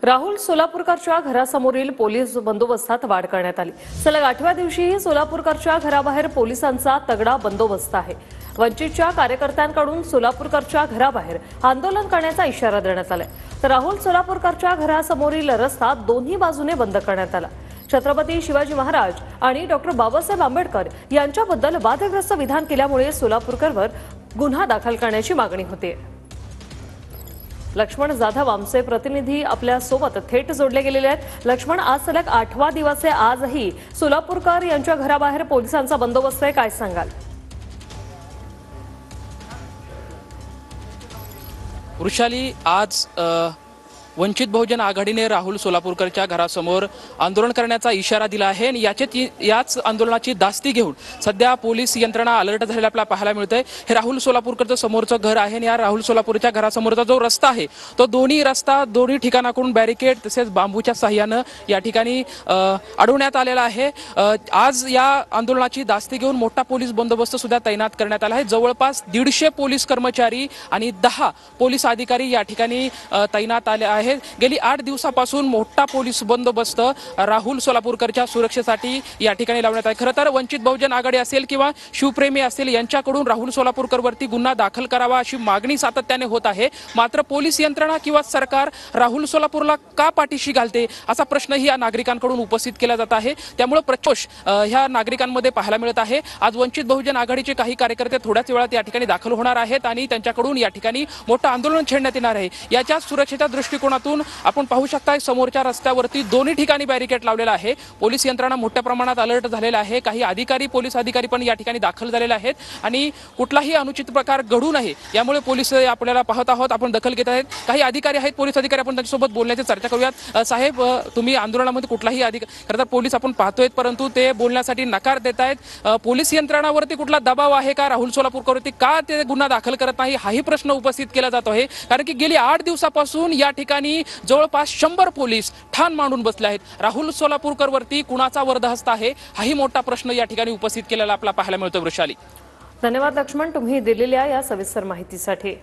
Rahul सोलापूरकरच्या घरासमोरील police बंदोबस्तात वाढ करण्यात आली। सलग 8व्या दिवशीही सोलापूरकरच्या घराबाहेर पोलिसांचा तगडा बंदोबस्त आहे। वंचितच्या कार्यकर्त्यांकडून सोलापूरकरच्या घराबाहेर आंदोलन करण्याचा इशारा देण्यात आलाय। तर राहुल सोलापूरकरच्या घरासमोरील रस्ता दोन्ही बाजूने बंद करण्यात आला। छत्रपती शिवाजी महाराज आणि डॉक्टर बाबासाहेब आंबेडकर यांच्याबद्दल वादग्रस्त विधान केल्यामुळे सोलापूरकरवर गुन्हा दाखल करण्याची मागणी होते। लक्ष्मण जाधव आमचे प्रतिनिधी आपल्या सोबत थेट जोडले गेलेले आहेत। लक्ष्मण, आज सलग 8वा दिवस आहे, आजही सोलापूरकर यांच्या घराबाहेर पोलिसांचा बंदोबस्त आहे, काय सांगाल? वृषाली, आज वंचित बहुजन आघाडीने राहुल सोलापूरकरच्या घरासमोर आंदोलन करण्याचा इशारा दिला आहे आणि याच आंदोलनाची दास्ती घेऊन सध्या पोलीस यंत्रणा अलर्ट झालेला आपल्याला पाहायला मिळतंय। हे राहुल सोलापूरकरचं समोरचं घर आहे आणि या राहुल सोलापूरच्या घरासमोरचा जो रस्ता आहे तो दोन्ही ठिकाणाकडून बॅरिकेड तसेच बांबूच्या साह्यानं या ठिकाणी अडवण्यात आलेला आहे। आज या आंदोलनाची दास्ती घेऊन मोठा पोलीस बंदोबस्त सुद्धा तैनात करण्यात आला आहे। जवळपास 150 पोलीस कर्मचारी आणि 10 पोलीस अधिकारी या ठिकाणी तैनात आले आहेत। गेली 8 दिवसापासून मोठा पोलीस बंदोबस्त राहुल सोलापूरकरच्या सुरक्षेसाठी या ठिकाणी लावण्यात आहे। खरं तर वंचित बहुजन आघाडी असेल किंवा शिवप्रेमी असेल यांच्याकडून राहुल सोलापूरकरवरती गुन्हा दाखल करावा अशी मागणी सातत्याने होत आहे। मात्र पोलीस यंत्रणा किंवा सरकार राहुल सोलापूरला का पाठीशी घालते असा प्रश्नही या नागरिकांकडून उपस्थित केला जात आहे। त्यामुळे प्रचोष ह्या नागरिकांमध्ये पाहायला मिळत आहे। आज वंचित बहुजन आघाडीचे काही कार्यकर्ते थोड्याच वेळात या ठिकाणी दाखल होणार आहेत आणि त्यांच्याकडून या ठिकाणी मोठं आंदोलन छेडण्यात येणार आहे। याच्या सुरक्षेच्या दृष्टिकोनातून आपण पाहू शकता समोरच्या रस्त्यावरती दोन्ही ठिकाणी बॅरिकेड लावलेला आहे। पोलीस यंत्रणा मोठ्या प्रमाणात अलर्ट झालेला आहे। काही पोलीस अधिकारी पण या ठिकाणी दाखल झालेले आहेत आणि कुठलाही अनुचित प्रकार घडू नये यामुळे पोलीस आपल्याला पाहत आहोत, आपण दखल घेत आहेत। काही अधिकारी आहेत, पोलीस अधिकारी, आपण त्यांच्यासोबत बोलण्याची चर्चा करूयात। साहेब, तुम्ही आंदोलनामध्ये कुठलाही खरं तर पोलीस आपण पाहतोय परंतु ते बोलण्यासाठी नकार देत आहेत। पोलीस यंत्रणावरती कुठला दबाव आहे का? राहुल सोलापूरकरवरती का ते गुन्हा दाखल करत नाही हाही प्रश्न उपस्थित केला जातो आहे। कारण की गेली 8 दिवसापासून या ठिकाणी जवळपास 100 पोलीस ठाण मांडून बसले आहेत। राहुल सोलापूरकरवरती कुणाचा वरदहस्त आहे हाही मोठा प्रश्न या ठिकाणी उपस्थित केलेला आपल्याला पाहायला मिळतो। वृषाली, धन्यवाद लक्ष्मण, तुम्ही दिलेल्या या सविस्तर माहितीसाठी।